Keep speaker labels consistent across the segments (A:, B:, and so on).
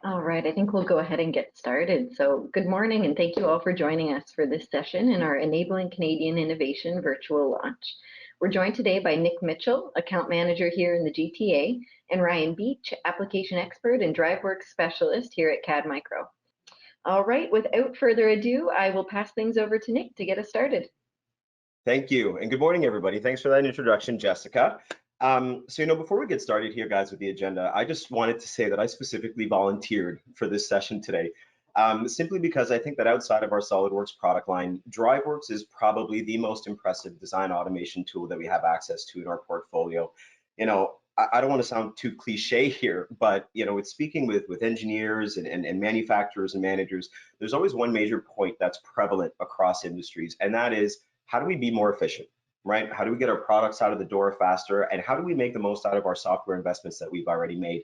A: All right, I think we'll go ahead and get started. So good morning and thank you all for joining us for this session in our Enabling Canadian Innovation virtual launch. We're joined today by Nick Mitchell, Account Manager here in the GTA, and Ryan Beach, Application Expert and DriveWorks Specialist here at CAD Micro. All right, without further ado, I will pass things over to Nick to get us started.
B: Thank you, and good morning, everybody. Thanks for that introduction, Jessica. Before we get started here, guys, with the agenda, I just wanted to say that I specifically volunteered for this session today, simply because I think that outside of our SolidWorks product line, DriveWorks is probably the most impressive design automation tool that we have access to in our portfolio. I don't want to sound too cliche here, but with speaking with engineers and manufacturers and managers, there's always one major point that's prevalent across industries, and that is, how do we be more efficient, right? How do we get our products out of the door faster? And how do we make the most out of our software investments that we've already made?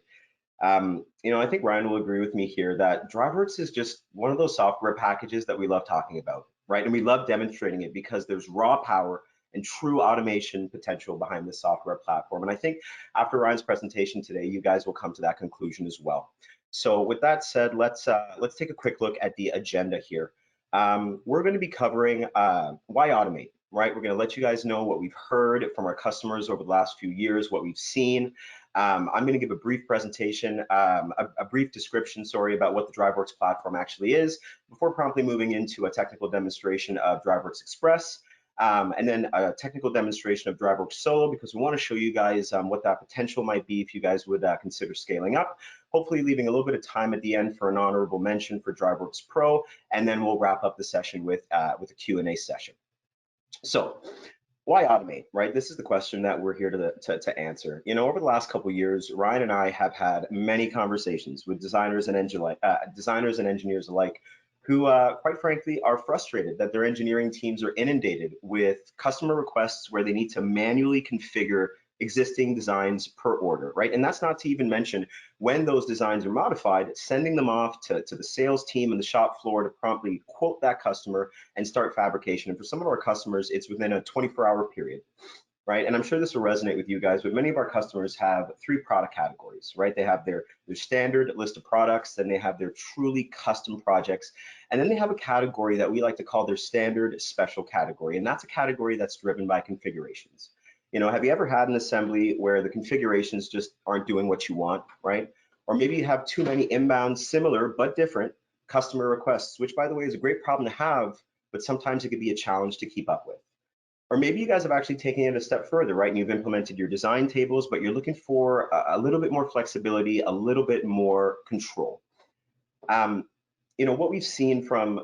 B: I think Ryan will agree with me here that DriveWorks is just one of those software packages that we love talking about, right? And we love demonstrating it because there's raw power and true automation potential behind this software platform. And I think after Ryan's presentation today, you guys will come to that conclusion as well. So with that said, let's take a quick look at the agenda here. We're going to be covering why automate, right? We're going to let you guys know what we've heard from our customers over the last few years, what we've seen. I'm going to give a brief presentation, a brief description, about what the DriveWorks platform actually is, before promptly moving into a technical demonstration of DriveWorks Express, and then a technical demonstration of DriveWorks Solo, because we want to show you guys what that potential might be if you guys would consider scaling up. Hopefully leaving a little bit of time at the end for an honorable mention for DriveWorks Pro, and then we'll wrap up the session with a Q&A session. So why automate, right? This is the question that we're here to answer. Over the last couple of years, Ryan and I have had many conversations with designers and engineers alike who, quite frankly, are frustrated that their engineering teams are inundated with customer requests where they need to manually configure existing designs per order, right? And that's not to even mention when those designs are modified, sending them off to the sales team and the shop floor to promptly quote that customer and start fabrication. And for some of our customers, it's within a 24-hour period, right? And I'm sure this will resonate with you guys, but many of our customers have three product categories, right? They have their standard list of products, then they have their truly custom projects, and then they have a category that we like to call their standard special category, and that's a category that's driven by configurations. Have you ever had an assembly where the configurations just aren't doing what you want, right? Or maybe you have too many inbound, similar but different customer requests, which, by the way, is a great problem to have, but sometimes it can be a challenge to keep up with. Or maybe you guys have actually taken it a step further, right? And you've implemented your design tables, but you're looking for a little bit more flexibility, a little bit more control. What we've seen from,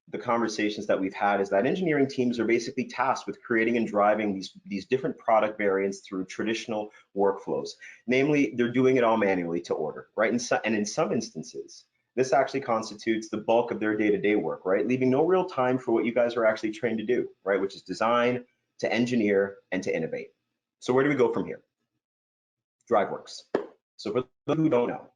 B: the conversations that we've had is that engineering teams are basically tasked with creating and driving these different product variants through traditional workflows. Namely, they're doing it all manually to order, right? And in some instances, this actually constitutes the bulk of their day-to-day work, right? Leaving no real time for what you guys are actually trained to do, right? Which is design, to engineer, and to innovate. So where do we go from here? DriveWorks. So for those who don't know,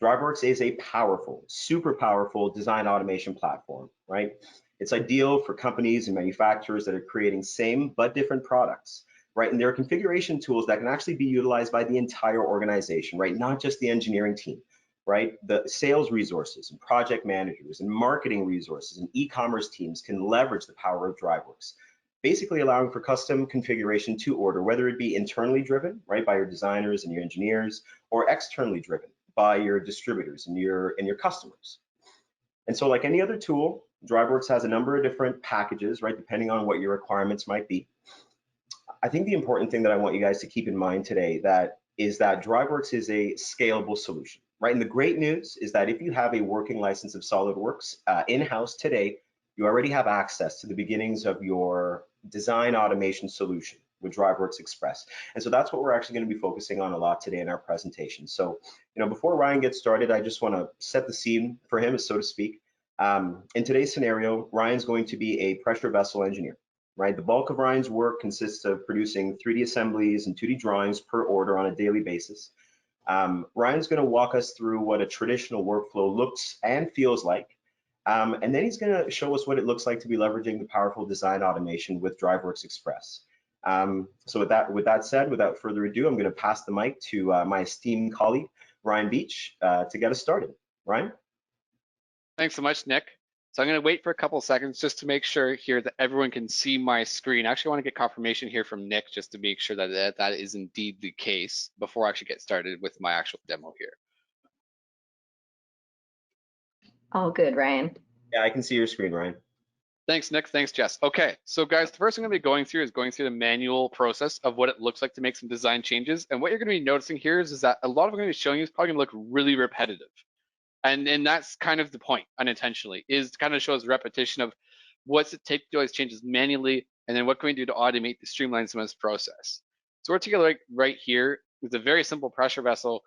B: DriveWorks is a powerful, super powerful design automation platform, right? It's ideal for companies and manufacturers that are creating same but different products, right? And there are configuration tools that can actually be utilized by the entire organization, right? Not just the engineering team, right? The sales resources and project managers and marketing resources and e-commerce teams can leverage the power of DriveWorks, basically allowing for custom configuration to order, whether it be internally driven, right, by your designers and your engineers, or externally driven by your distributors and your customers. And so, like any other tool, DriveWorks has a number of different packages, right, depending on what your requirements might be. I think the important thing that I want you guys to keep in mind today is that DriveWorks is a scalable solution, right? And the great news is that if you have a working license of SolidWorks in-house today, you already have access to the beginnings of your design automation solution with DriveWorks Express. And so that's what we're actually going to be focusing on a lot today in our presentation. So, before Ryan gets started, I just want to set the scene for him, so to speak. In today's scenario, Ryan's going to be a pressure vessel engineer, right? The bulk of Ryan's work consists of producing 3D assemblies and 2D drawings per order on a daily basis. Ryan's going to walk us through what a traditional workflow looks and feels like. And then he's going to show us what it looks like to be leveraging the powerful design automation with DriveWorks Express. So with that said, without further ado, I'm going to pass the mic to my esteemed colleague, Ryan Beach, to get us started. Ryan?
C: Thanks so much, Nick. So I'm going to wait for a couple of seconds just to make sure here that everyone can see my screen. Actually, I want to get confirmation here from Nick just to make sure that that is indeed the case before I actually get started with my actual demo here.
A: All good, Ryan.
B: Yeah, I can see your screen, Ryan.
C: Thanks, Nick. Thanks, Jess. Okay, so guys, the first thing I'm going to be going through is going through the manual process of what it looks like to make some design changes. And what you're going to be noticing here is that a lot of what I'm going to be showing you is probably going to look really repetitive. And that's kind of the point, unintentionally, is to kind of show us repetition of what's it take to do all these changes manually, and then what can we do to automate to streamline some of this process. So we're together right here with a very simple pressure vessel.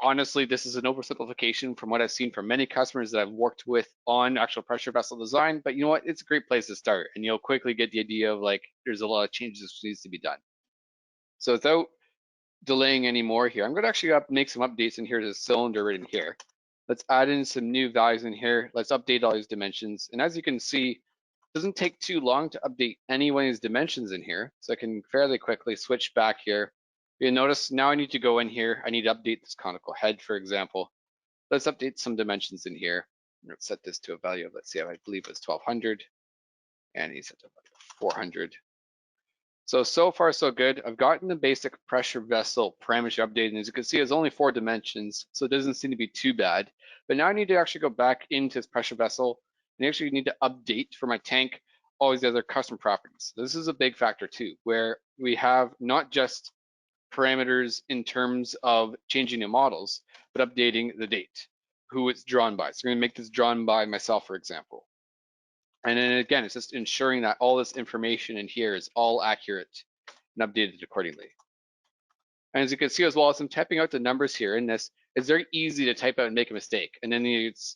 C: Honestly, this is an oversimplification from what I've seen from many customers that I've worked with on actual pressure vessel design, but you know what? It's a great place to start, and you'll quickly get the idea of like, there's a lot of changes that needs to be done. So without delaying any more here, I'm going to actually make some updates in here to the cylinder right in here. Let's add in some new values in here. Let's update all these dimensions. And as you can see, it doesn't take too long to update any one of these dimensions in here. So I can fairly quickly switch back here. You'll notice now I need to go in here. I need to update this conical head, for example. Let's update some dimensions in here. Let's set this to a value of, let's see, I believe it's 1200. And he's set to 400. So far so good. I've gotten the basic pressure vessel parameter updated, and as you can see, it's only 4 dimensions, so it doesn't seem to be too bad. But now I need to actually go back into this pressure vessel, and actually need to update for my tank all these other custom properties. This is a big factor too, where we have not just parameters in terms of changing the models, but updating the date, who it's drawn by. So I'm going to make this drawn by myself, for example. And then again, it's just ensuring that all this information in here is all accurate and updated accordingly. And as you can see as well, as I'm typing out the numbers here in this, it's very easy to type out and make a mistake. And then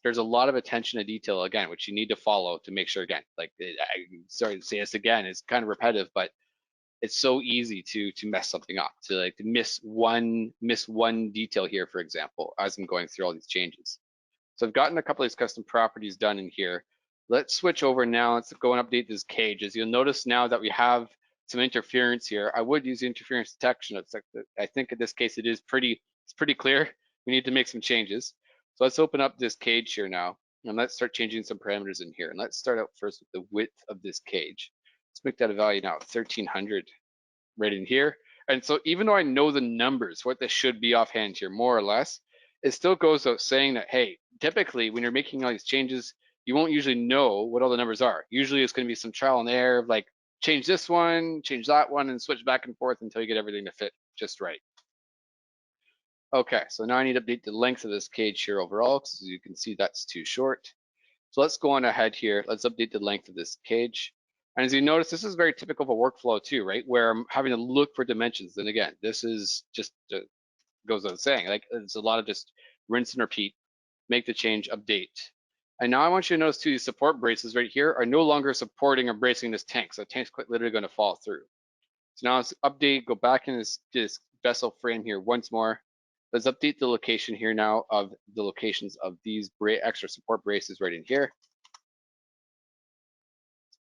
C: there's a lot of attention to detail, again, which you need to follow to make sure, again, like, I'm sorry to say this again, it's kind of repetitive, but it's so easy to mess something up, to miss one detail here, for example, as I'm going through all these changes. So I've gotten a couple of these custom properties done in here. Let's switch over now. Let's go and update this cage. As you'll notice now that we have some interference here, I would use interference detection. It's like, I think in this case it's pretty clear. We need to make some changes. So let's open up this cage here now, and let's start changing some parameters in here. And let's start out first with the width of this cage. Let's make that a value now, 1300, right in here. And so even though I know the numbers, what this should be offhand here, more or less, it still goes out saying that, hey, typically when you're making all these changes, you won't usually know what all the numbers are. Usually it's going to be some trial and error of like, change this one, change that one, and switch back and forth until you get everything to fit just right. Okay, so now I need to update the length of this cage here overall, because as you can see, that's too short. So let's go on ahead here. Let's update the length of this cage. And as you notice, this is very typical of a workflow too, right? Where I'm having to look for dimensions. And again, this is just goes without saying, like, it's a lot of just rinse and repeat, make the change, update. And now I want you to notice too, these support braces right here are no longer supporting or bracing this tank. So the tank's quite literally going to fall through. So now let's update, go back in this vessel frame here once more. Let's update the location here now of the locations of these extra support braces right in here.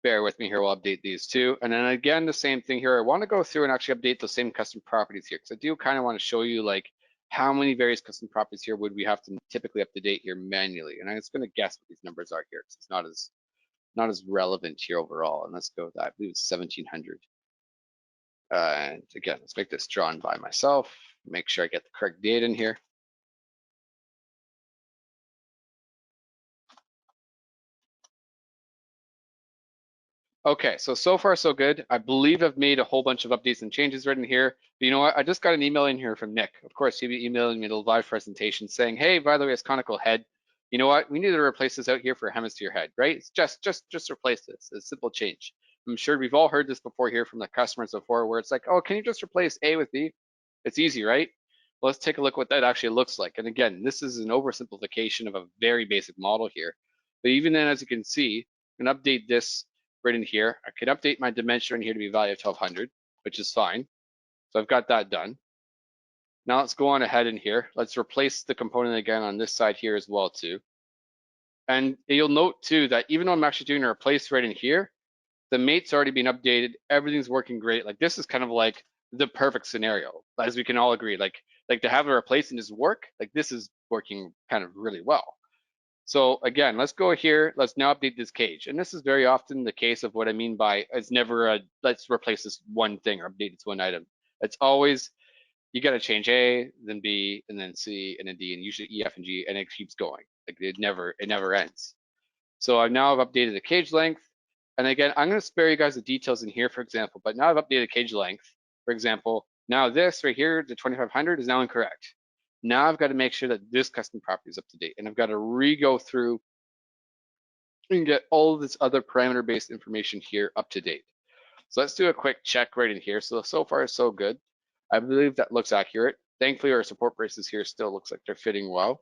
C: Bear with me here, we'll update these too. And then again, the same thing here. I want to go through and actually update those same custom properties here, because I do kind of want to show you like how many various custom properties here would we have to typically up to date here manually. And I'm just going to guess what these numbers are here, because it's not as relevant here overall. And let's go with that. I believe it's 1700. And again, let's make this drawn by myself. Make sure I get the correct date in here. Okay, so far so good. I believe I've made a whole bunch of updates and changes right in here. But you know what? I just got an email in here from Nick. Of course, he'll be emailing me the live presentation saying, hey, by the way, it's conical head. You know what? We need to replace this out here for a hemisphere head, right? It's just replace this. It's a simple change. I'm sure we've all heard this before here from the customers before, where it's like, oh, can you just replace A with B? It's easy, right? Well, let's take a look what that actually looks like. And again, this is an oversimplification of a very basic model here. But even then, as you can see, I can update this right in here. I can update my dimension in here to be value of 1200, which is fine. So I've got that done. Now let's go on ahead in here. Let's replace the component again on this side here as well too. And you'll note too that even though I'm actually doing a replace right in here, the mate's already been updated. Everything's working great. Like this is kind of like the perfect scenario, as we can all agree. Like to have a replace and just work, like this is working kind of really well. So again, let's go here. Let's now update this cage. And this is very often the case of what I mean by it's never a let's replace this one thing or update this one item. It's always you got to change A, then B, and then C, and then D, and usually E, F, and G, and it keeps going. Like it never ends. So I've updated the cage length. And again, I'm going to spare you guys the details in here, for example, but now I've updated cage length. For example, now this right here, the 2500 is now incorrect. Now I've got to make sure that this custom property is up to date, and I've got to re-go through and get all of this other parameter-based information here up to date. So let's do a quick check right in here. So far so good. I believe that looks accurate. Thankfully, our support braces here still looks like they're fitting well.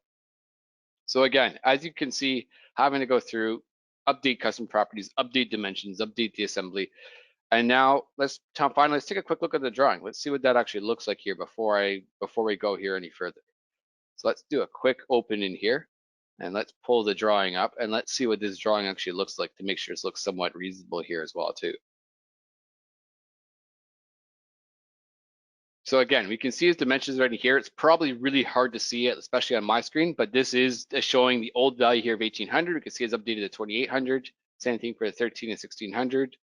C: So again, as you can see, having to go through, update custom properties, update dimensions, update the assembly. And now let's take a quick look at the drawing. Let's see what that actually looks like here before we go here any further. So let's do a quick open in here and let's pull the drawing up and let's see what this drawing actually looks like to make sure it looks somewhat reasonable here as well too. So again, we can see his dimensions right in here. It's probably really hard to see it, especially on my screen, but this is showing the old value here of 1800. We can see it's updated to 2800. Same thing for the 13 and 1600.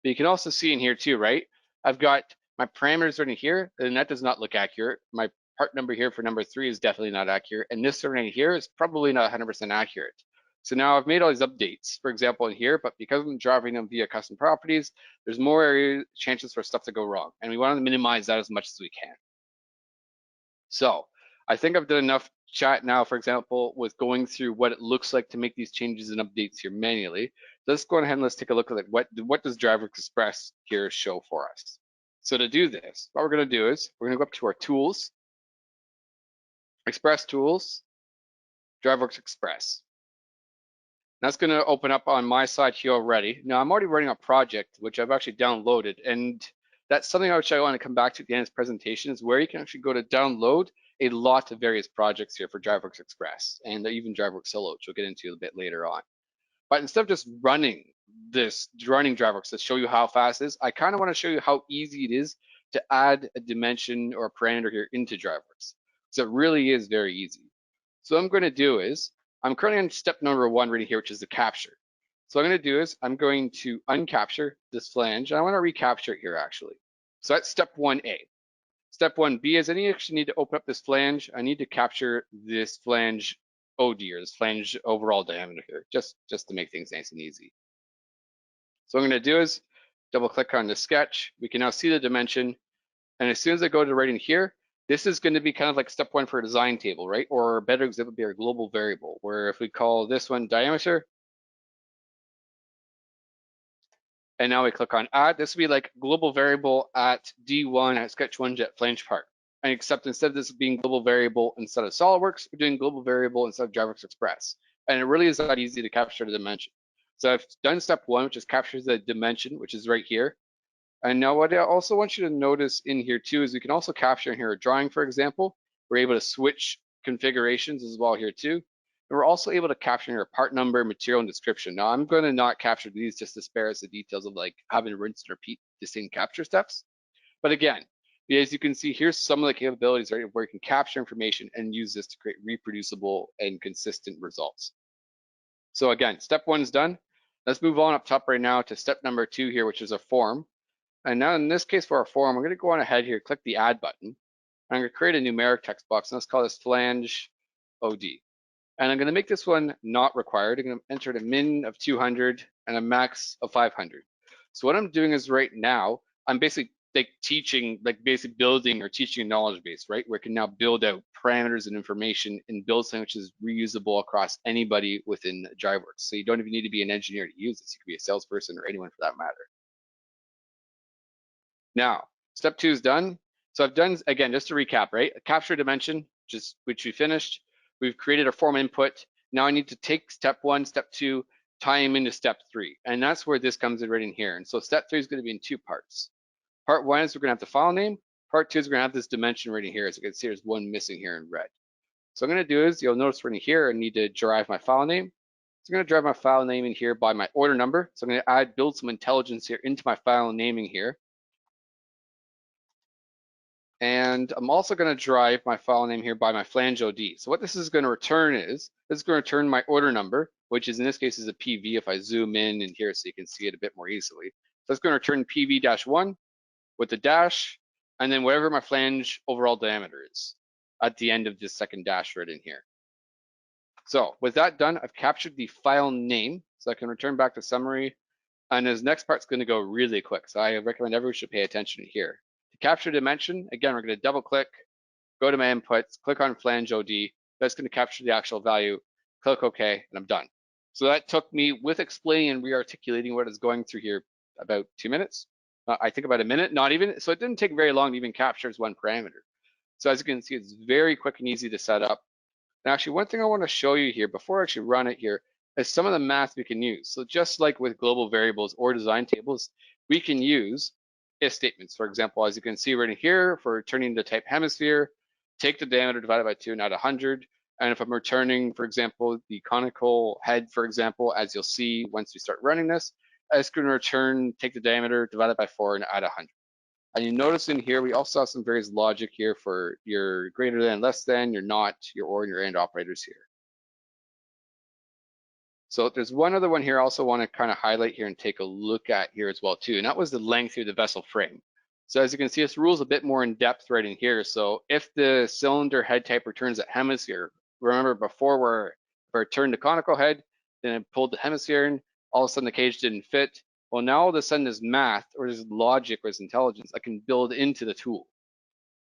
C: But you can also see in here too, right? I've got my parameters right in here, and that does not look accurate. My part number here for number 3 is definitely not accurate. And this right here is probably not 100% accurate. So now I've made all these updates, for example, in here, but because I'm driving them via custom properties, there's more chances for stuff to go wrong. And we want to minimize that as much as we can. So I think I've done enough chat now, for example, with going through what it looks like to make these changes and updates here manually. Let's go ahead and let's take a look at what does DriveWorks Express here show for us. So to do this, what we're going to do is we're going to go up to our tools, Express Tools, DriveWorks Express. That's going to open up on my side here already. Now I'm already running a project, which I've actually downloaded. And that's something which I want to come back to at the end of this presentation is where you can actually go to download a lot of various projects here for DriveWorks Express and even DriveWorks Solo, which we'll get into a bit later on. But instead of just running DriveWorks to show you how fast it is, I kind of want to show you how easy it is to add a dimension or a parameter here into DriveWorks. So it really is very easy. So what I'm going to do is, I'm currently on step number 1 right here, which is the capture. So what I'm going to do is I'm going to uncapture this flange, and I want to recapture it here actually. So that's step 1A. Step 1B is I actually need to open up this flange. I need to capture this flange OD, or this flange overall diameter here, just to make things nice and easy. So what I'm going to do is double click on the sketch. We can now see the dimension, and as soon as I go to right in here, this is going to be kind of like step 1 for a design table, right? Or a better example would be our global variable, where if we call this one diameter, and now we click on add, this would be like global variable at D1 at sketch 1 jet flange part. And except instead of this being global variable instead of SOLIDWORKS, we're doing global variable instead of DriveWorks Express. And it really is that easy to capture the dimension. So I've done step 1, which is captures the dimension, which is right here. And now what I also want you to notice in here too is we can also capture in here a drawing, for example. We're able to switch configurations as well here too. And we're also able to capture in here part number, material, and description. Now I'm going to not capture these just to spare us the details of like having to rinse and repeat the same capture steps. But again, as you can see, here's some of the capabilities right where you can capture information and use this to create reproducible and consistent results. So again, step 1 is done. Let's move on up top right now to step number 2 here, which is a form. And now in this case for our form, we're going to go on ahead here, click the add button. I'm going to create a numeric text box, and let's call this flange OD. And I'm going to make this one not required. I'm going to enter a min of 200 and a max of 500. So what I'm doing is right now, I'm basically like building or teaching a knowledge base, right? Where it can now build out parameters and information and build something which is reusable across anybody within DriveWorks. So you don't even need to be an engineer to use this. You could be a salesperson or anyone for that matter. Now, step 2 is done. So I've done, again, just to recap, right? A capture dimension, which we finished. We've created a form input. Now I need to take step 1, step 2, tie them into step 3. And that's where this comes in right in here. And so step 3 is going to be in 2 parts. Part 1 is we're going to have the file name. Part 2 is we're going to have this dimension right in here. As you can see, there's one missing here in red. So what I'm going to do is, you'll notice right in here, I need to derive my file name. So I'm going to drive my file name in here by my order number. So I'm going to build some intelligence here into my file naming here. And I'm also going to drive my file name here by my flange OD. So what this is going to return is, this is going to return my order number, which is in this case is a PV if I zoom in here so you can see it a bit more easily. So it's going to return PV-1 with the dash, and then whatever my flange overall diameter is at the end of this second dash right in here. So with that done, I've captured the file name, so I can return back to summary. And this next part's going to go really quick, so I recommend everyone should pay attention here. To capture dimension, again, we're going to double click, go to my inputs, click on flange OD. That's going to capture the actual value, click OK, and I'm done. So that took me, with explaining and re-articulating what is going through here, about 2 minutes. I think about a minute, not even. So it didn't take very long to even capture as one parameter. So as you can see, it's very quick and easy to set up. And actually, one thing I want to show you here before I actually run it here is some of the math we can use. So just like with global variables or design tables, we can use if statements. For example, as you can see right in here, for returning the type hemisphere, take the diameter divided by 2 and add 100. And if I'm returning, for example, the conical head, for example, as you'll see once we start running this, it's going to return, take the diameter divided by 4 and add 100. And you notice in here, we also have some various logic here for your greater than, less than, your not, your or, and your and operators here. So there's one other one here I also want to kind of highlight here and take a look at here as well too, and that was the length of the vessel frame. So as you can see, this rule's a bit more in depth right in here. So if the cylinder head type returns a hemisphere, remember before where if I returned the conical head, then I pulled the hemisphere in, all of a sudden the cage didn't fit. Well, now all of a sudden there's math or there's logic or there's intelligence I can build into the tool,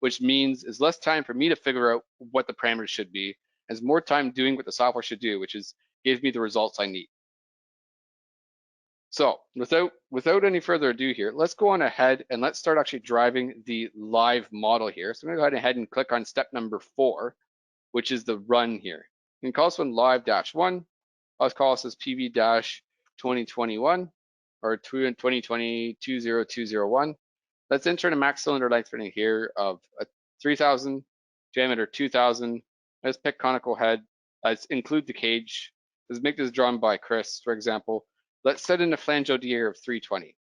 C: which means it's less time for me to figure out what the parameters should be, and more time doing what the software should do, which is give me the results I need. So without any further ado here, let's go on ahead and let's start actually driving the live model here. So I'm gonna go ahead and click on step number 4, which is the run here. You can call this one live-1. I'll call this as PV-2021 or 2020-20201. Let's enter a max cylinder length right in here of 3,000, diameter 2,000. Let's pick conical head. Let's include the cage. Let's make this drawn by Chris, for example. Let's set in a flange OD here of 320.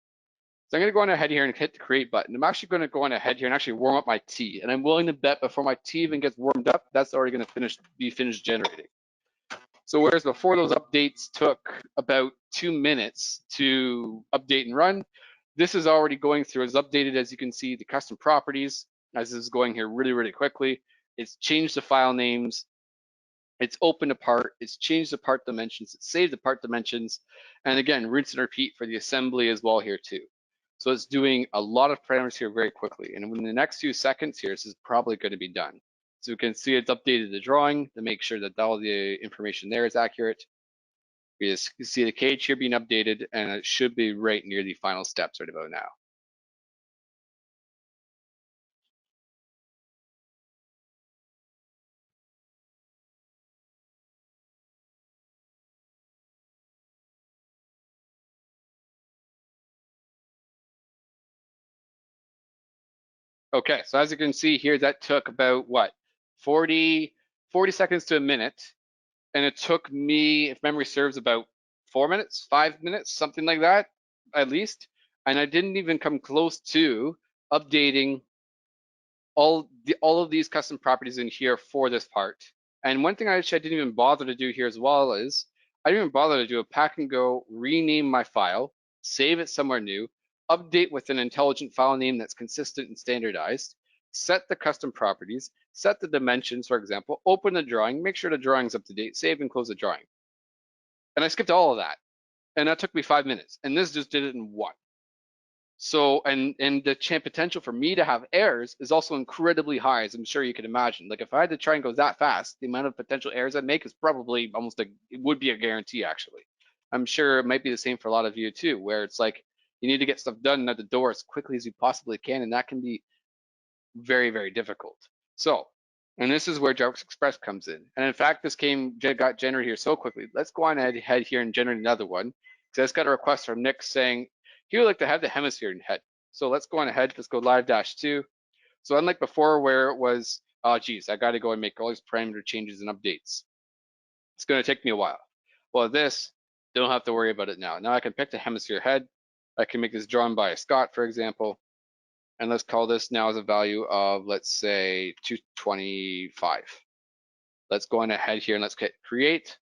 C: So I'm going to go on ahead here and hit the create button. I'm actually going to go on ahead here and actually warm up my T. And I'm willing to bet before my T even gets warmed up, that's already going to be finished generating. So whereas before those updates took about 2 minutes to update and run, this is already going through. It's updated, as you can see, the custom properties as this is going here really, really quickly. It's changed the file names. It's opened a part, it's changed the part dimensions, it's saved the part dimensions, and again, rinse and repeat for the assembly as well here too. So it's doing a lot of parameters here very quickly, and in the next few seconds here, this is probably going to be done. So you can see it's updated the drawing to make sure that all the information there is accurate. You see the cage here being updated, and it should be right near the final steps right about now. Okay, so as you can see here, that took about what, 40 seconds to a minute. And it took me, if memory serves, about 4 minutes, 5 minutes, something like that, at least. And I didn't even come close to updating all of these custom properties in here for this part. And one thing I didn't even bother to do here as well is I didn't even bother to do a pack and go, rename my file, save it somewhere new, update with an intelligent file name that's consistent and standardized, set the custom properties, set the dimensions, for example, open the drawing, make sure the drawing's up to date, save and close the drawing. And I skipped all of that. And that took me 5 minutes. And this just did it in 1. So, and the potential for me to have errors is also incredibly high, as I'm sure you can imagine. Like if I had to try and go that fast, the amount of potential errors I'd make is probably almost it would be a guarantee actually. I'm sure it might be the same for a lot of you too, where it's like you need to get stuff done at the door as quickly as you possibly can, and that can be very, very difficult. So, and this is where DriveWorks Express comes in. And in fact, this got generated here so quickly. Let's go on ahead here and generate another one. So I just got a request from Nick saying he would like to have the hemisphere in head. So let's go on ahead. Let's go live-2. So unlike before where it was, oh geez, I got to go and make all these parameter changes and updates. It's going to take me a while. Well, this, don't have to worry about it now. Now I can pick the hemisphere head. I can make this drawn by Scott, for example. And let's call this now as a value of, let's say 225. Let's go on ahead here and let's hit create.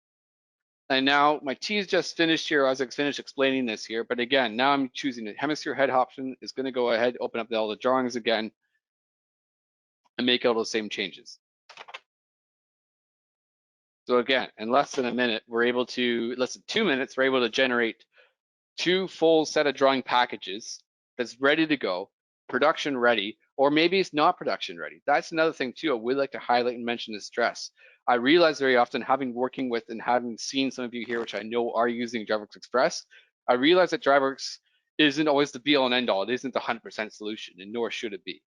C: And now my T is just finished here as I finished explaining this here. But again, now I'm choosing the hemisphere head option. It's going to go ahead, open up all the drawings again, and make all those same changes. So again, in less than a minute, we're able to, less than 2 minutes, we're able to generate 2 full set of drawing packages that's ready to go, production ready, or maybe it's not production ready. That's another thing too. I would like to highlight and mention the stress. I realize very often, having working with and having seen some of you here, which I know are using DriveWorks Express, I realize that DriveWorks isn't always the be all and end all. It isn't the 100% solution, and nor should it be.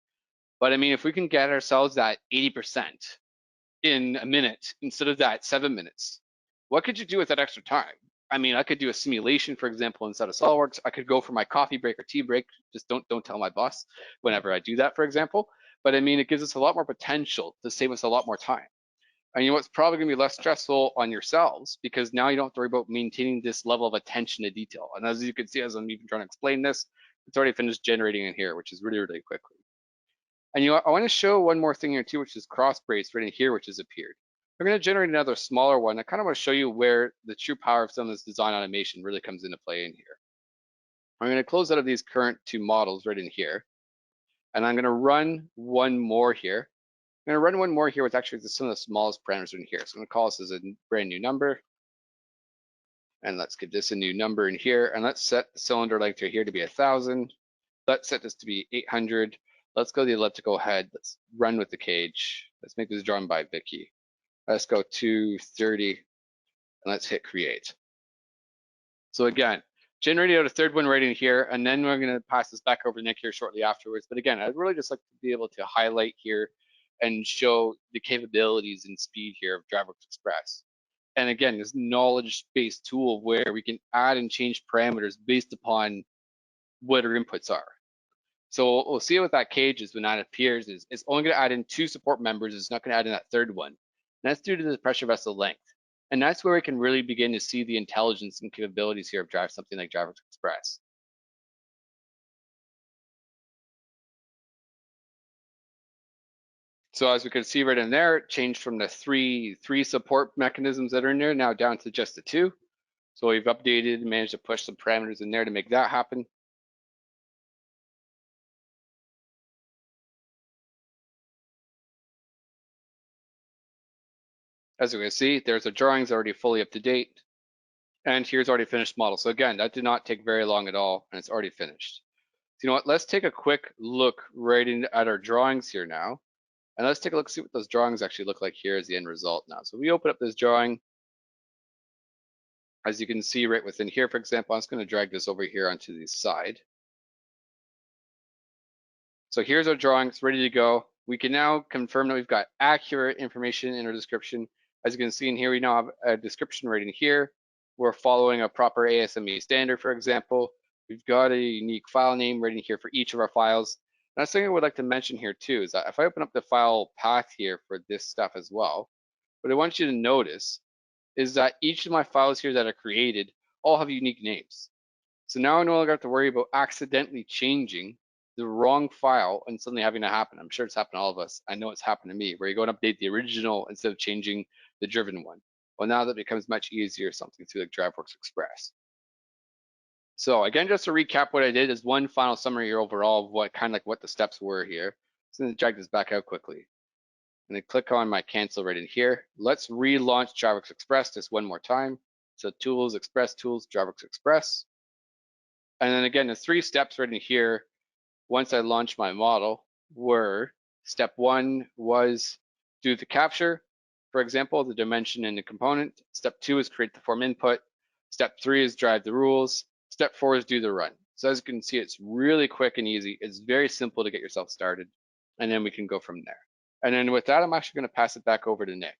C: But I mean, if we can get ourselves at 80% in a minute instead of that 7 minutes, what could you do with that extra time? I mean, I could do a simulation, for example, inside of SOLIDWORKS. I could go for my coffee break or tea break. Just don't tell my boss whenever I do that, for example. But I mean, it gives us a lot more potential to save us a lot more time. And you know what's probably gonna be less stressful on yourselves, because now you don't have to worry about maintaining this level of attention to detail. And as you can see, as I'm even trying to explain this, it's already finished generating in here, which is really, really quickly. And you know, I want to show one more thing here too, which is cross brace right in here, which has appeared. We're going to generate another smaller one. I kind of want to show you where the true power of some of this design automation really comes into play in here. I'm going to close out of these current 2 models right in here, and I'm going to run one more here. I'm going to run one more here with actually some of the smallest parameters in here. So I'm going to call this as a brand new number, and let's give this a new number in here, and let's set the cylinder length right here to be 1,000. Let's set this to be 800. Let's go to the elliptical head. Let's run with the cage. Let's make this drawn by Vicky. Let's go 230, and let's hit create. So again, generating out a third one right in here, and then we're going to pass this back over to Nick here shortly afterwards. But again, I'd really just like to be able to highlight here and show the capabilities and speed here of DriveWorks Express. And again, this knowledge-based tool where we can add and change parameters based upon what our inputs are. So we'll see what that cage is when that appears. It's only going to add in 2 support members. It's not going to add in that third one. And that's due to the pressure vessel length. And that's where we can really begin to see the intelligence and capabilities here of something like DriveWorks Express. So as we can see right in there, it changed from the three support mechanisms that are in there now down to just the 2. So we've updated and managed to push some parameters in there to make that happen. As you can see, there's the drawings already fully up to date. And here's already finished model. So again, that did not take very long at all, and it's already finished. So you know what, let's take a quick look right at our drawings here now. And let's take a look, see what those drawings actually look like here as the end result now. So we open up this drawing. As you can see right within here, for example, I'm just going to drag this over here onto the side. So here's our drawings ready to go. We can now confirm that we've got accurate information in our description. As you can see in here, we now have a description right in here. We're following a proper ASME standard, for example. We've got a unique file name right in here for each of our files. And that's something I would like to mention here too, is that if I open up the file path here for this stuff as well, what I want you to notice is that each of my files here that are created all have unique names. So now I no longer have to worry about accidentally changing the wrong file and suddenly having to happen. I'm sure it's happened to all of us. I know it's happened to me, where you go and update the original instead of changing the driven one. Well, now that becomes much easier, something through like DriveWorks Express. So again, just to recap what I did is one final summary here overall of what the steps were here. So I'm gonna drag this back out quickly. And then click on my cancel right in here. Let's relaunch DriveWorks Express just one more time. So Tools, Express, Tools, DriveWorks Express. And then again, the 3 steps right in here, once I launched my model, were step 1 was do the capture, for example, the dimension and the component. Step 2 is create the form input. Step 3 is drive the rules. Step 4 is do the run. So as you can see, it's really quick and easy. It's very simple to get yourself started. And then we can go from there. And then with that, I'm actually going to pass it back over to Nick.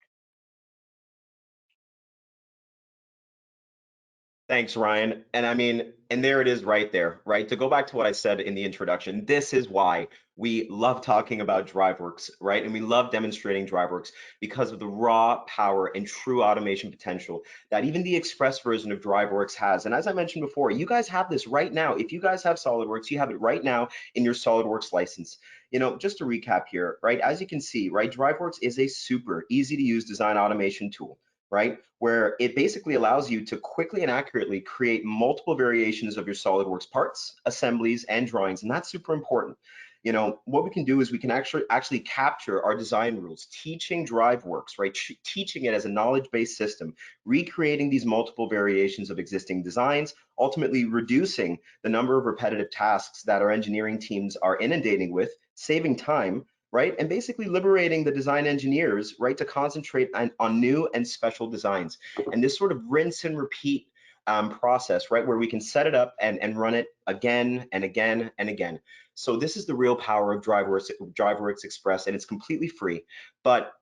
B: Thanks, Ryan. And I mean, and there it is right there, right? To go back to what I said in the introduction, this is why we love talking about DriveWorks, right? And we love demonstrating DriveWorks because of the raw power and true automation potential that even the Express version of DriveWorks has. And as I mentioned before, you guys have this right now. If you guys have SolidWorks, you have it right now in your SolidWorks license. Just to recap here, right? As you can see, right, DriveWorks is a super easy to use design automation tool, right? Where it basically allows you to quickly and accurately create multiple variations of your SolidWorks parts, assemblies, and drawings, and that's super important. What we can do is we can actually capture our design rules, teaching DriveWorks, right? Teaching it as a knowledge-based system, recreating these multiple variations of existing designs, ultimately reducing the number of repetitive tasks that our engineering teams are inundating with, saving time, right? And basically liberating the design engineers, right, to concentrate on new and special designs. And this sort of rinse and repeat process, right, where we can set it up and run it again and again and again. So this is the real power of DriveWorks Express, and it's completely free. But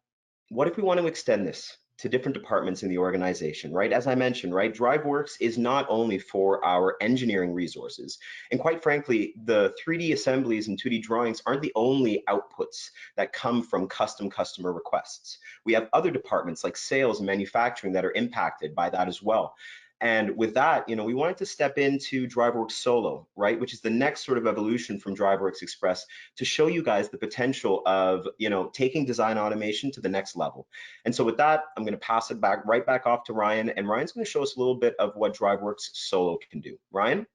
B: what if we want to extend this to different departments in the organization, right? As I mentioned, right, DriveWorks is not only for our engineering resources, and quite frankly, the 3D assemblies and 2D drawings aren't the only outputs that come from custom customer requests. We have other departments like sales and manufacturing that are impacted by that as well. And with that, we wanted to step into DriveWorks Solo, right, which is the next sort of evolution from DriveWorks Express, to show you guys the potential of, taking design automation to the next level. And so with that, I'm going to pass it right back off to Ryan, and Ryan's going to show us a little bit of what DriveWorks Solo can do. Ryan?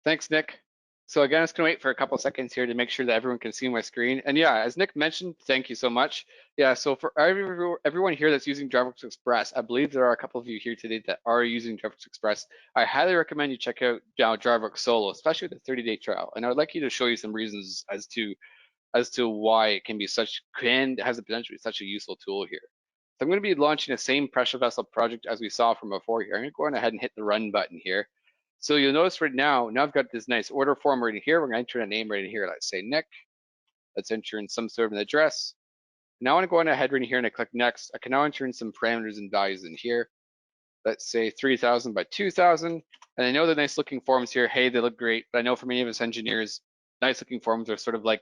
C: Thanks, Nick. So again, I'm just gonna wait for a couple seconds here to make sure that everyone can see my screen. And yeah, as Nick mentioned, thank you so much. Yeah, so for everyone here that's using DriveWorks Express, I believe there are a couple of you here today that are using DriveWorks Express. I highly recommend you check out DriveWorks Solo, especially with the 30-day trial. And I would like you to show you some reasons as to why it can be has the potential to be such a useful tool here. So I'm going to be launching the same pressure vessel project as we saw from before here. I'm going to go ahead and hit the run button here. So you'll notice right now I've got this nice order form right in here. We're going to enter a name right in here. Let's say Nick. Let's enter in some sort of an address. Now I want to go ahead right in here and I click next. I can now enter in some parameters and values in here. Let's say 3,000 by 2,000. And I know the nice looking forms here, hey, they look great. But I know for many of us engineers, nice looking forms are sort of like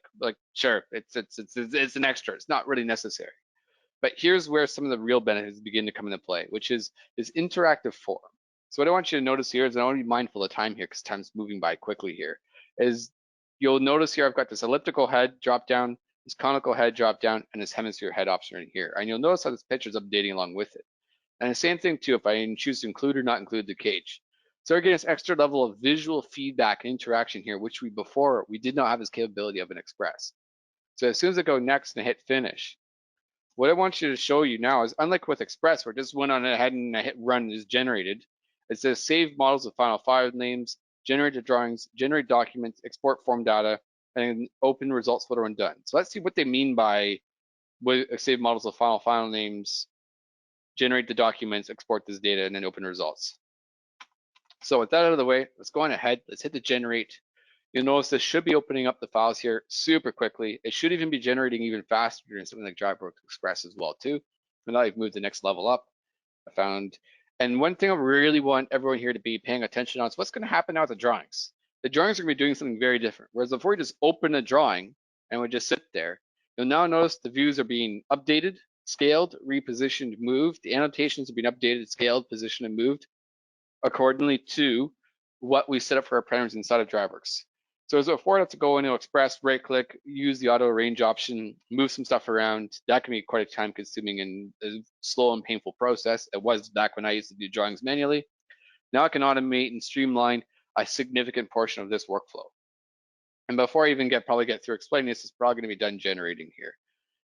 C: sure, it's an extra. It's not really necessary. But here's where some of the real benefits begin to come into play, which is this interactive form. So what I want you to notice here is, I want to be mindful of time here because time's moving by quickly here, is you'll notice here I've got this elliptical head drop down, this conical head drop down, and this hemisphere head option right here. And you'll notice how this picture is updating along with it. And the same thing too, if I choose to include or not include the cage. So we're getting this extra level of visual feedback and interaction here, which before we did not have this capability of an Express. So as soon as I go next and hit finish, what I want you to show you now is, unlike with Express, where it just went on ahead and I hit run and is generated, it says save models with final file names, generate the drawings, generate documents, export form data, and open results photo when done. So let's see what they mean by save models with final file names, generate the documents, export this data, and then open results. So with that out of the way, let's go on ahead. Let's hit the generate. You'll notice this should be opening up the files here super quickly. It should even be generating even faster than something like DriveWorks Express as well too. And now I've moved the next level up. And one thing I really want everyone here to be paying attention on is what's going to happen now with the drawings. The drawings are going to be doing something very different. Whereas before you just open a drawing and would just sit there, you'll now notice the views are being updated, scaled, repositioned, moved. The annotations are being updated, scaled, positioned, and moved accordingly to what we set up for our parameters inside of DriveWorks. So as before, I have to go into Express, right click, use the auto arrange option, move some stuff around. That can be quite a time consuming and a slow and painful process. It was back when I used to do drawings manually. Now I can automate and streamline a significant portion of this workflow. And before I even probably get through explaining this, it's probably gonna be done generating here.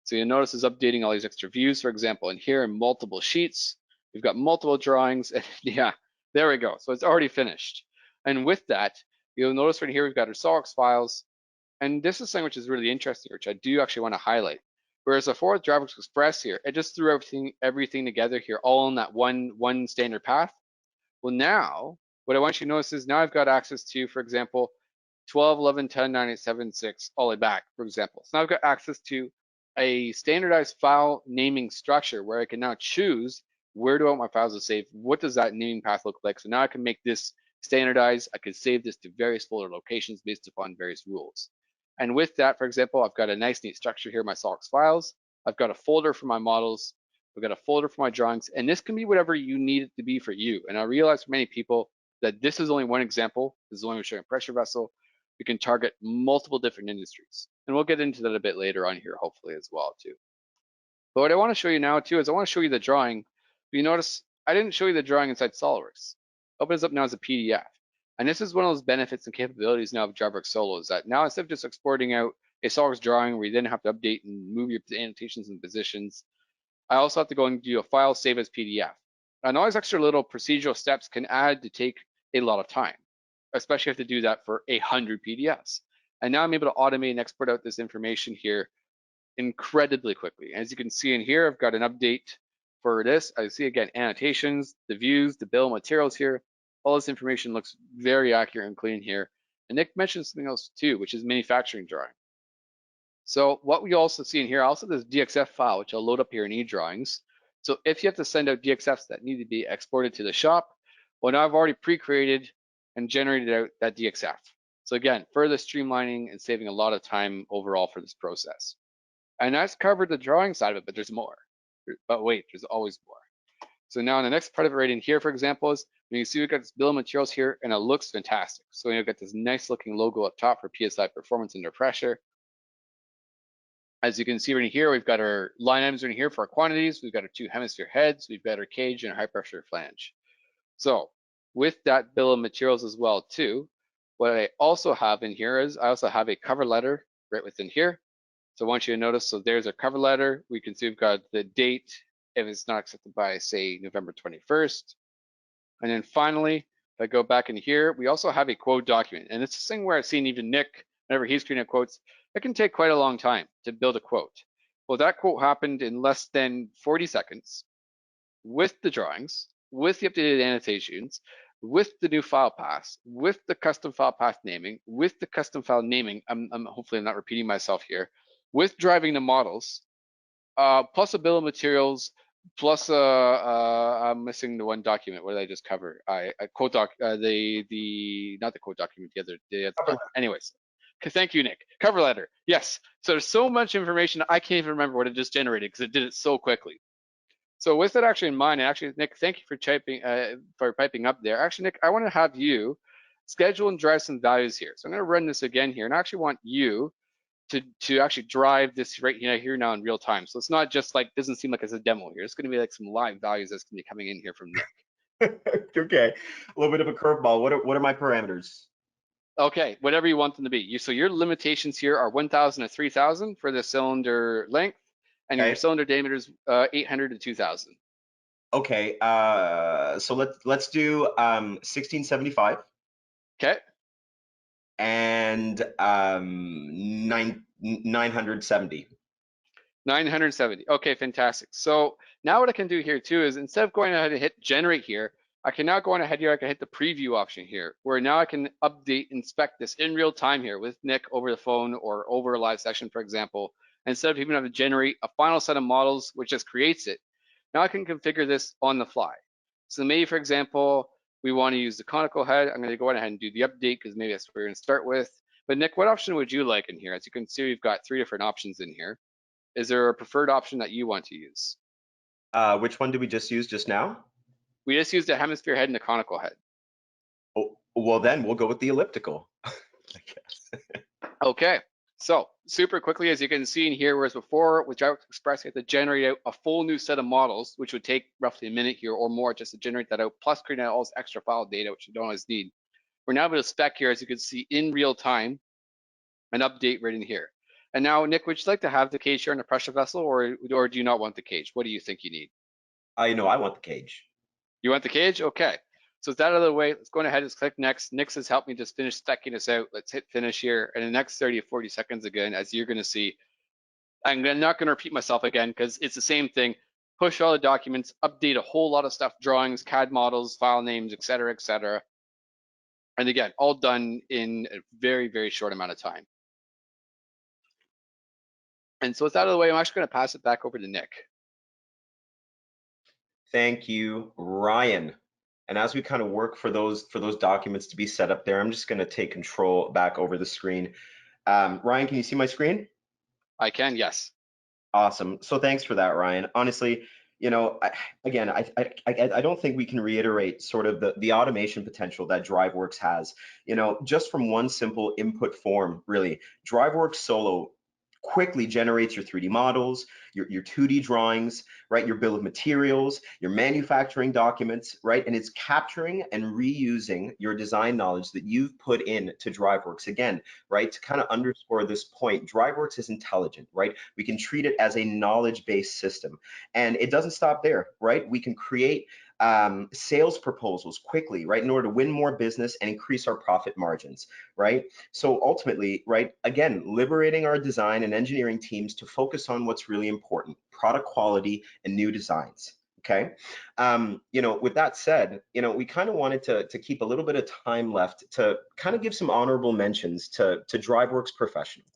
C: So you'll notice it's updating all these extra views, for example, in here in multiple sheets, we've got multiple drawings, and yeah, there we go. So it's already finished. And with that, you'll notice right here, we've got our SOLIDWORKS files. And this is something which is really interesting, which I do actually want to highlight. Whereas before with DriveWorks Express here, it just threw everything together here, all in that one standard path. Well, now, what I want you to notice is now I've got access to, for example, 12, 11, 10, 9, 8, 7, 6, all the way back, for example. So now I've got access to a standardized file naming structure where I can now choose Where do I want my files to save? What does that naming path look like? So now I can make this standardized. I can save this to various folder locations based upon various rules. And with that, for example, I've got a nice neat structure here, my SOLIDWORKS files. I've got a folder for my models. I've got a folder for my drawings, and this can be whatever you need it to be for you. And I realize for many people that this is only one example. This is only showing a pressure vessel. We can target multiple different industries. And we'll get into that a bit later on here, hopefully as well too. But what I want to show you now too is I want to show you the drawing. You notice I didn't show you the drawing inside SOLIDWORKS. Open this up now as a PDF. And this is one of those benefits and capabilities now of DriveWorks Solo, is that now instead of just exporting out a SOLIDWORKS drawing where you then have to update and move your annotations and positions, I also have to go and do a file save as PDF. And all these extra little procedural steps can add to take a lot of time, especially if you have to do that for 100 PDFs. And now I'm able to automate and export out this information here incredibly quickly. As you can see in here, I've got an update for this. I see again annotations, the views, the bill of materials here. All this information looks very accurate and clean here. And Nick mentioned something else too, which is manufacturing drawing. So what we also see in here, also this DXF file, which I'll load up here in eDrawings. So if you have to send out DXFs that need to be exported to the shop, well, now I've already pre-created and generated out that DXF. So again, further streamlining and saving a lot of time overall for this process. And that's covered the drawing side of it, but there's more. But wait, there's always more. So now in the next part of it right in here, for example, is you can see we've got this bill of materials here and it looks fantastic. So you've got this nice looking logo up top for PSI performance under pressure. As you can see right here, we've got our line items right here for our quantities. We've got our 2 hemisphere heads. We've got our cage and our high pressure flange. So with that bill of materials as well too, what I also have in here is I also have a cover letter right within here. So I want you to notice, so there's our cover letter. We can see we've got the date if it's not accepted by, say, November 21st. And then finally, if I go back in here, we also have a quote document. And it's a thing where I've seen even Nick, whenever he's creating quotes, it can take quite a long time to build a quote. Well, that quote happened in less than 40 seconds with the drawings, with the updated annotations, with the new file path, with the custom file path naming, with the custom file naming. Hopefully I'm not repeating myself here. With driving the models, plus a bill of materials, plus I'm missing the one document. What did I just cover? I quote doc, not the quote document, the other anyways. Thank you, Nick. Cover letter. Yes. So there's so much information I can't even remember what it just generated because it did it so quickly. So with that actually in mind, and actually Nick, thank you for piping up there. Actually, Nick, I want to have you schedule and drive some values here. So I'm going to run this again here, and I actually want you to actually drive this right here now in real time. So it's not just like, doesn't seem like it's a demo here. It's going to be like some live values that's going to be coming in here from Nick.
B: Okay, a little bit of a curveball. What are my parameters?
C: Okay, whatever you want them to be. So your limitations here are 1,000 to 3,000 for the cylinder length, and your cylinder diameter is 800 to 2,000.
B: Okay, so let's do 1675.
C: Okay.
B: And 970.
C: 970. Okay, fantastic. So now what I can do here too is instead of going ahead and hit generate here, I can now go on ahead here, I can hit the preview option here, where now I can update, inspect this in real time here with Nick over the phone or over a live session, for example. Instead of even having to generate a final set of models, which just creates it, now I can configure this on the fly. So maybe, for example, we want to use the conical head. I'm going to go ahead and do the update because maybe that's what we're going to start with. But Nick, what option would you like in here? As you can see, we've got 3 different options in here. Is there a preferred option that you want to use?
B: Which one did we just use just now?
C: We just used a hemisphere head and a conical head.
B: Oh, well, then we'll go with the elliptical, I guess.
C: Okay, so super quickly, as you can see in here, whereas before with DriveWorks Express, you have to generate out a full new set of models, which would take roughly a minute here or more just to generate that out, plus creating out all this extra file data, which you don't always need. We're now able to spec here, as you can see, in real time, an update right in here. And now, Nick, would you like to have the cage here on the pressure vessel, or do you not want the cage? What do you think you need?
B: I want the cage.
C: You want the cage? Okay. So with that out of the way, let's go ahead and click next. Nick has helped me just finish specking this out. Let's hit finish here. And in the next 30 to 40 seconds again, as you're going to see, I'm not going to repeat myself again because it's the same thing. Push all the documents, update a whole lot of stuff, drawings, CAD models, file names, et cetera, et cetera. And again, all done in a very, very short amount of time. And so with that out of the way, I'm actually going to pass it back over to Nick.
B: Thank you, Ryan. And as we kind of work for those documents to be set up there, I'm just going to take control back over the screen. Ryan, can you see my screen?
C: I can, yes.
B: Awesome. So thanks for that, Ryan. Honestly, I don't think we can reiterate sort of the automation potential that DriveWorks has. Just from one simple input form, really, DriveWorks Solo quickly generates your 3D models, your 2D drawings, right? Your bill of materials, your manufacturing documents, right? And it's capturing and reusing your design knowledge that you've put in to DriveWorks. Again, right? To kind of underscore this point, DriveWorks is intelligent, right? We can treat it as a knowledge-based system. And it doesn't stop there, right? We can create sales proposals quickly, right, in order to win more business and increase our profit margins, right? So ultimately, right, again, liberating our design and engineering teams to focus on what's really important, product quality and new designs. Okay, with that said, we kind of wanted to keep a little bit of time left to kind of give some honorable mentions to DriveWorks Professional.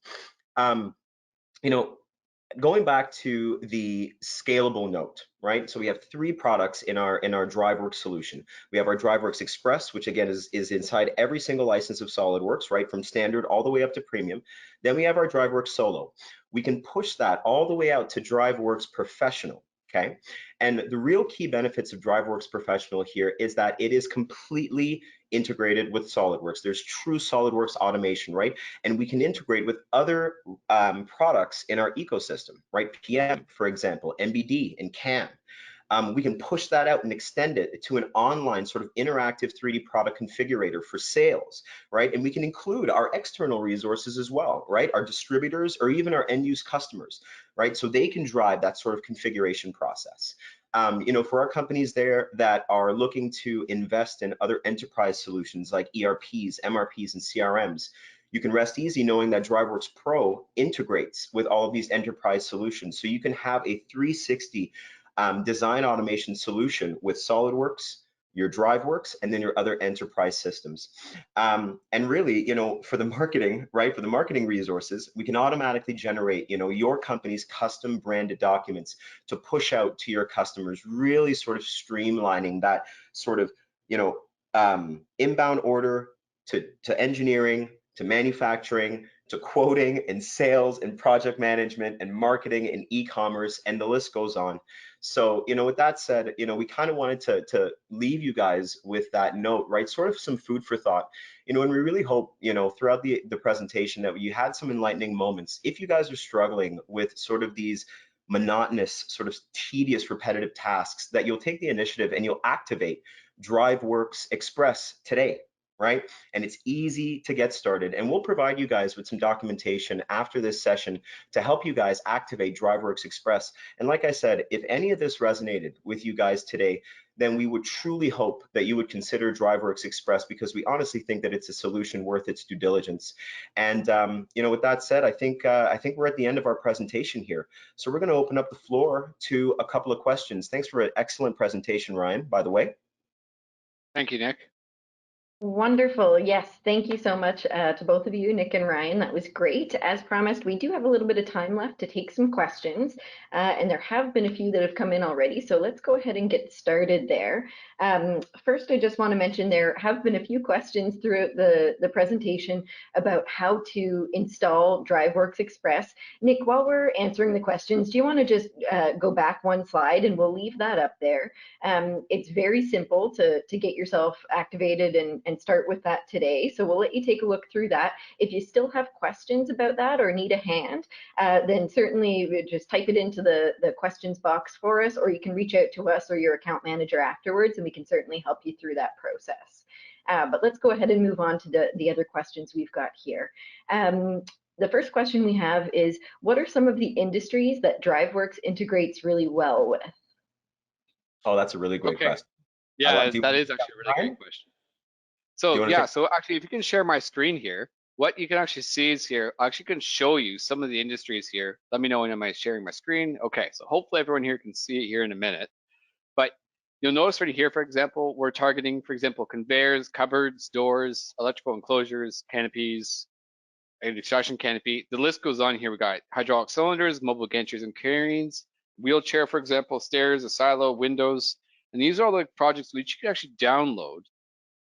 B: Going back to the scalable note, right? So we have 3 products in our DriveWorks solution. We have our DriveWorks Express, which again is inside every single license of SolidWorks, right? From standard all the way up to premium. Then we have our DriveWorks Solo. We can push that all the way out to DriveWorks Professional. Okay, and the real key benefits of DriveWorks Professional here is that it is completely integrated with SolidWorks. There's true SolidWorks automation, right? And we can integrate with other products in our ecosystem, right? PM, for example, MBD and CAM. We can push that out and extend it to an online sort of interactive 3D product configurator for sales, right? And we can include our external resources as well, right? Our distributors or even our end use customers, right? So they can drive that sort of configuration process. For our companies there that are looking to invest in other enterprise solutions like ERPs, MRPs, and CRMs, you can rest easy knowing that DriveWorks Pro integrates with all of these enterprise solutions. So you can have a 360 design automation solution with SolidWorks, your DriveWorks, and then your other enterprise systems. And really, for the marketing, right, for the marketing resources, we can automatically generate, your company's custom branded documents to push out to your customers, really sort of streamlining that sort of, inbound order to engineering, to manufacturing, to quoting and sales and project management and marketing and e-commerce, and the list goes on. So, with that said, we kind of wanted to leave you guys with that note, right? Sort of some food for thought, and we really hope, throughout the presentation that you had some enlightening moments. If you guys are struggling with sort of these monotonous, sort of tedious, repetitive tasks, that you'll take the initiative and you'll activate DriveWorks Express today, right? And it's easy to get started. And we'll provide you guys with some documentation after this session to help you guys activate DriveWorks Express. And like I said, if any of this resonated with you guys today, then we would truly hope that you would consider DriveWorks Express, because we honestly think that it's a solution worth its due diligence. And with that said, I think we're at the end of our presentation here. So we're going to open up the floor to a couple of questions. Thanks for an excellent presentation, Ryan, by the way.
C: Thank you, Nick.
A: Wonderful. Yes, thank you so much to both of you, Nick and Ryan. That was great. As promised, we do have a little bit of time left to take some questions, and there have been a few that have come in already, so let's go ahead and get started there. First, I just want to mention there have been a few questions throughout the presentation about how to install DriveWorks Express. Nick, while we're answering the questions, do you want to just go back one slide, and we'll leave that up there. It's very simple to get yourself activated and start with that today. So we'll let you take a look through that. If you still have questions about that or need a hand, then certainly just type it into the questions box for us, or you can reach out to us or your account manager afterwards, and we can certainly help you through that process. But let's go ahead and move on to the other questions we've got here. The first question we have is, what are some of the industries that DriveWorks integrates really well with?
B: Oh, that's a really great question.
C: Yeah, that is actually a really great question. So yeah, so actually, if you can share my screen here, what you can actually see is here, I actually can show you some of the industries here. Let me know when I'm sharing my screen. Okay, so hopefully everyone here can see it here in a minute. But you'll notice right here, for example, we're targeting, for example, conveyors, cupboards, doors, electrical enclosures, canopies, an extraction canopy. The list goes on here. We got hydraulic cylinders, mobile gantries and carriings, wheelchair, for example, stairs, a silo, windows, And these are all the projects which you can actually download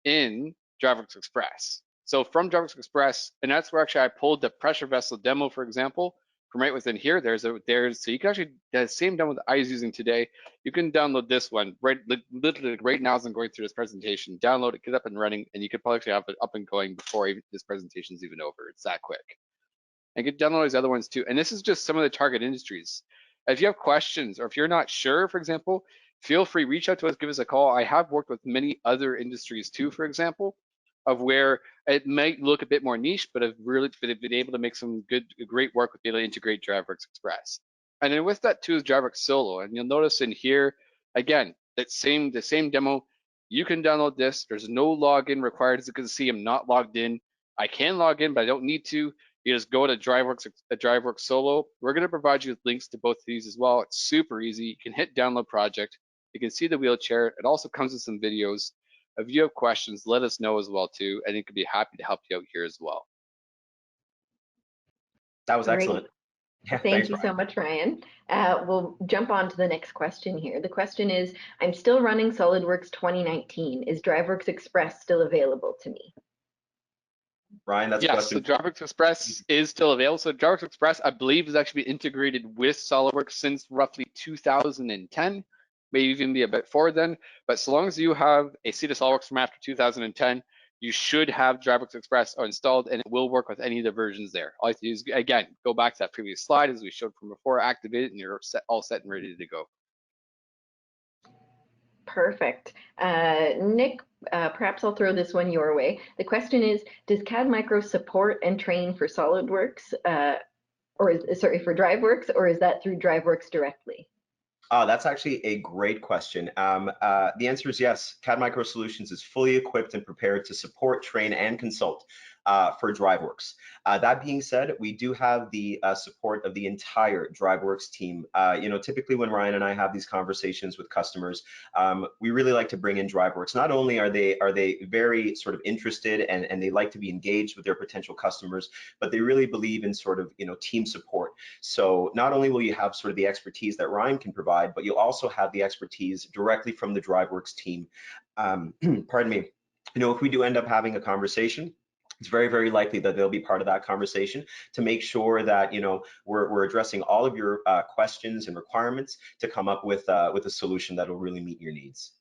C: in DriveWorks Express. So from DriveWorks Express, and that's where actually I pulled the pressure vessel demo, for example, from right within here. So you can actually, the same demo that I was using today, you can download this one literally right now as I'm going through this presentation, download it, get up and running, and you could probably actually have it up and going before even this presentation is even over. It's that quick. And you can download these other ones too. And this is just some of the target industries. If you have questions or if you're not sure, for example, feel free, reach out to us, give us a call. I have worked with many other industries too, for example, of where it might look a bit more niche, but have really been able to make some great work with being able to integrate DriveWorks Express. And then with that too is DriveWorks Solo. And you'll notice in here, again, the same demo, you can download this. There's no login required. As you can see, I'm not logged in. I can log in, but I don't need to. You just go to DriveWorks Solo. We're going to provide you with links to both of these as well. It's super easy. You can hit download project. You can see the wheelchair. It also comes with some videos. If you have questions, let us know as well too, and it could be happy to help you out here as well.
B: That was
A: Great.
B: excellent. Yeah,
A: Thank you so much, Ryan. We'll jump on to the next question here. The question is, I'm still running SolidWorks 2019. Is DriveWorks Express still available to me?
B: Ryan, that's a question.
C: So DriveWorks Express is still available. So DriveWorks Express, I believe, is actually integrated with SolidWorks since roughly 2010, maybe even be a bit forward then. But so long as you have a seat of SolidWorks from after 2010, you should have DriveWorks Express installed, and it will work with any of the versions there. All you have to do is, again, go back to that previous slide as we showed from before, activate it, and you're all set and ready to go.
A: Perfect. Nick, perhaps I'll throw this one your way. The question is, does CAD Micro support and train for SolidWorks, for DriveWorks, or is that through DriveWorks directly?
B: That's actually a great question. The answer is yes. CAD Micro Solutions is fully equipped and prepared to support, train, and consult for DriveWorks. That being said, we do have the support of the entire DriveWorks team. Typically when Ryan and I have these conversations with customers, we really like to bring in DriveWorks. Not only are they very sort of interested and they like to be engaged with their potential customers, but they really believe in sort of team support. So not only will you have sort of the expertise that Ryan can provide, but you'll also have the expertise directly from the DriveWorks team. Pardon me. If we do end up having a conversation, it's very, very likely that they'll be part of that conversation to make sure that we're addressing all of your questions and requirements to come up with a solution that will really meet your needs.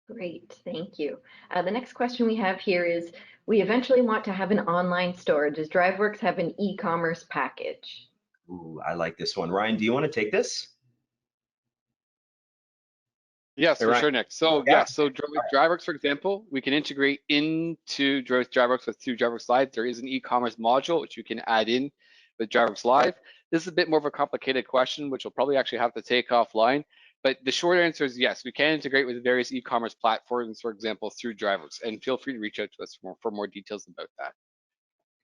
A: Great, thank you. The next question we have here is, we eventually want to have an online store. Does DriveWorks have an e-commerce package?
B: Ooh, I like this one. Ryan, do you want to take this?
C: Yes, for sure, Nick. So
B: yeah.
C: So DriveWorks, for example, we can integrate into DriveWorks through DriveWorks Live. There is an e-commerce module which you can add in with DriveWorks Live. This is a bit more of a complicated question, which we'll probably actually have to take offline. But the short answer is yes, we can integrate with various e-commerce platforms, for example, through DriveWorks. And feel free to reach out to us for more details about that.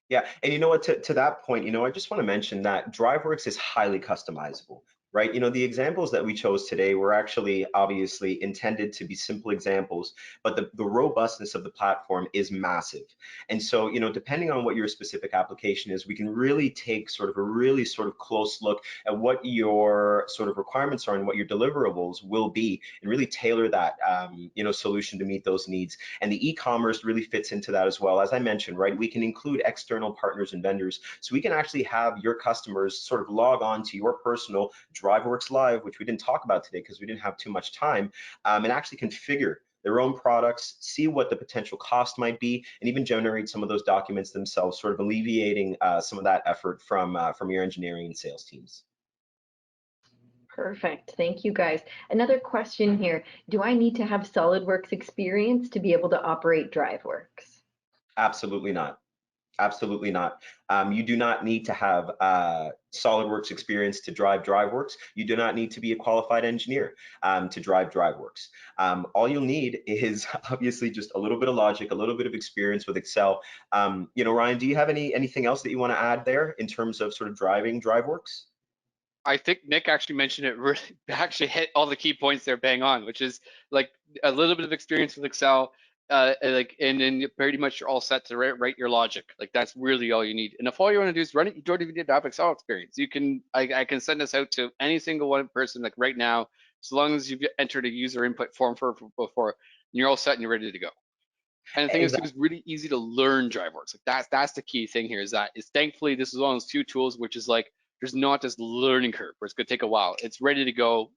B: Yeah, and you know what, to that point, I just want to mention that DriveWorks is highly customizable, right? The examples that we chose today were actually obviously intended to be simple examples, but the robustness of the platform is massive. And so, depending on what your specific application is, we can really take sort of a really sort of close look at what your sort of requirements are and what your deliverables will be, and really tailor that, solution to meet those needs. And the e-commerce really fits into that as well. As I mentioned, right, we can include external partners and vendors, so we can actually have your customers sort of log on to your personal DriveWorks Live, which we didn't talk about today because we didn't have too much time, and actually configure their own products, see what the potential cost might be, and even generate some of those documents themselves, sort of alleviating some of that effort from your engineering and sales teams.
A: Perfect, thank you guys. Another question here, do I need to have SolidWorks experience to be able to operate DriveWorks? Absolutely not.
B: Absolutely not. You do not need to have SolidWorks experience to drive DriveWorks. You do not need to be a qualified engineer to drive DriveWorks. All you'll need is obviously just a little bit of logic, a little bit of experience with Excel. Ryan, do you have anything else that you want to add there in terms of sort of driving DriveWorks?
C: I think Nick actually mentioned it, really actually hit all the key points there bang on, which is like a little bit of experience with Excel, and then pretty much you're all set to write your logic. Like that's really all you need. And if all you want to do is run it, you don't even need to have Excel experience. You can, I can send this out to any single one person like right now. So long as you've entered a user input form before, you're all set and you're ready to go. And the thing is, too, it's really easy to learn DriveWorks. Like that's the key thing here. Is thankfully this is one of those few tools which is like there's not this learning curve where it's gonna take a while. It's ready to go.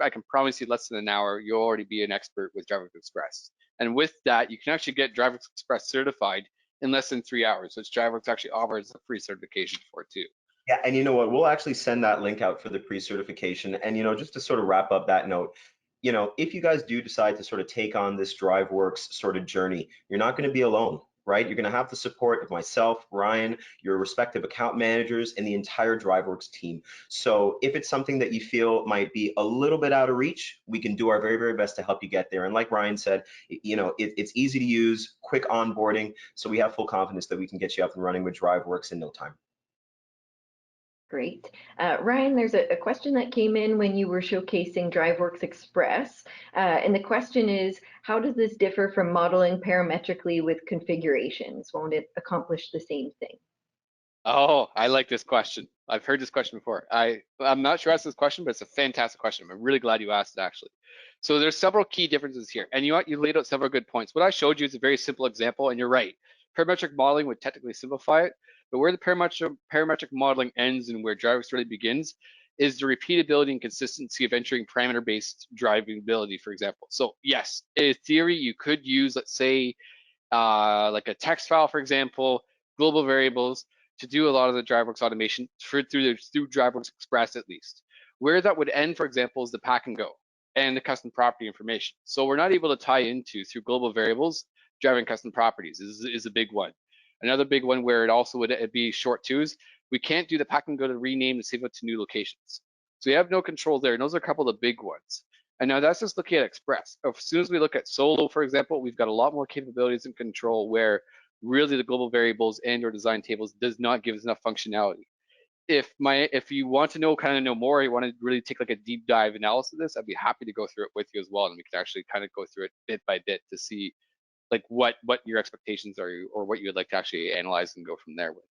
C: I can promise you less than an hour, you'll already be an expert with DriveWorks Express. And with that, you can actually get DriveWorks Express certified in less than 3 hours, which DriveWorks actually offers a free certification for too.
B: Yeah, and you know what? We'll actually send that link out for the pre-certification. And just to sort of wrap up that note, if you guys do decide to sort of take on this DriveWorks sort of journey, you're not going to be alone, right? You're going to have the support of myself, Ryan, your respective account managers, and the entire DriveWorks team. So if it's something that you feel might be a little bit out of reach, we can do our very, very best to help you get there. And like Ryan said, it's easy to use, quick onboarding. So we have full confidence that we can get you up and running with DriveWorks in no time.
A: Great. Ryan, there's a question that came in when you were showcasing DriveWorks Express. And the question is, how does this differ from modeling parametrically with configurations? Won't it accomplish the same thing?
C: Oh, I like this question. I've heard this question before. I'm not sure I asked this question, but it's a fantastic question. I'm really glad you asked it, actually. So there's several key differences here. And you laid out several good points. What I showed you is a very simple example, and you're right. Parametric modeling would technically simplify it, but where the parametric modeling ends and where DriveWorks really begins is the repeatability and consistency of entering parameter-based drivability, for example. So yes, in theory, you could use, let's say, like a text file, for example, global variables to do a lot of the DriveWorks automation through DriveWorks Express at least. Where that would end, for example, is the pack and go and the custom property information. So we're not able to tie into through global variables driving custom properties is a big one. Another big one where it also would be short too is we can't do the pack and go to rename and save it to new locations. So you have no control there, and those are a couple of the big ones. And now that's just looking at Express. As soon as we look at Solo, for example, we've got a lot more capabilities and control where really the global variables and or design tables does not give us enough functionality. If you want to know more, you want to really take like a deep dive analysis of this, I'd be happy to go through it with you as well, and we can actually kind of go through it bit by bit to see like what your expectations are or what you would like to actually analyze and go from there with.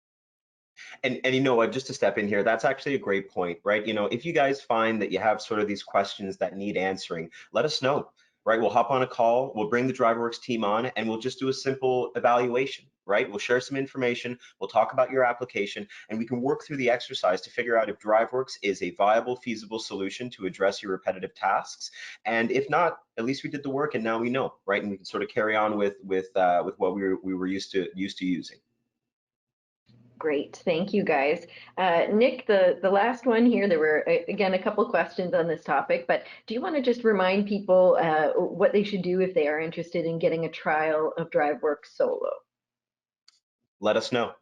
B: And you know what, just to step in here, that's actually a great point, right? If you guys find that you have sort of these questions that need answering, let us know, right? We'll hop on a call, we'll bring the DriveWorks team on, and we'll just do a simple evaluation, right? We'll share some information, we'll talk about your application, and we can work through the exercise to figure out if DriveWorks is a viable, feasible solution to address your repetitive tasks. And if not, at least we did the work and now we know, right? And we can sort of carry on with what we were used to using.
A: Great, thank you guys. Nick, the last one here, there were, again, a couple questions on this topic, but do you want to just remind people what they should do if they are interested in getting a trial of DriveWorks Solo?
B: Let us know.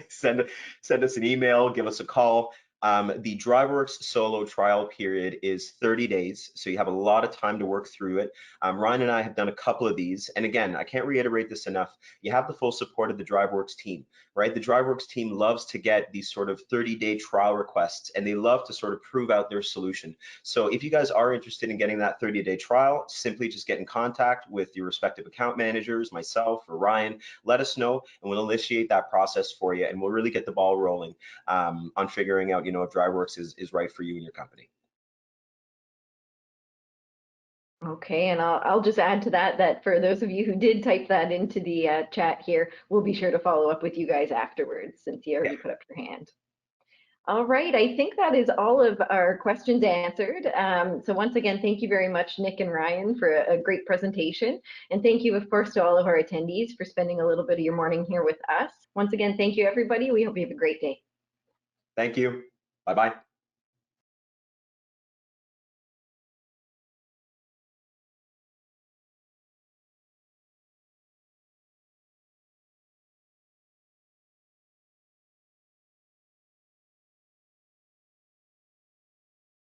B: Send us an email, give us a call. The DriveWorks Solo trial period is 30 days, so you have a lot of time to work through it. Ryan and I have done a couple of these, and again, I can't reiterate this enough. You have the full support of the DriveWorks team, right? The DriveWorks team loves to get these sort of 30-day trial requests, and they love to sort of prove out their solution. So if you guys are interested in getting that 30-day trial, simply just get in contact with your respective account managers, myself or Ryan. Let us know, and we'll initiate that process for you, and we'll really get the ball rolling on figuring out, if DriveWorks is right for you and your company.
A: Okay, and I'll just add to that for those of you who did type that into the chat here, we'll be sure to follow up with you guys afterwards since you already put up your hand. All right, I think that is all of our questions answered. So once again, thank you very much, Nick and Ryan, for a great presentation. And thank you, of course, to all of our attendees for spending a little bit of your morning here with us. Once again, thank you, everybody. We hope you have a great day.
B: Thank you. Bye-bye.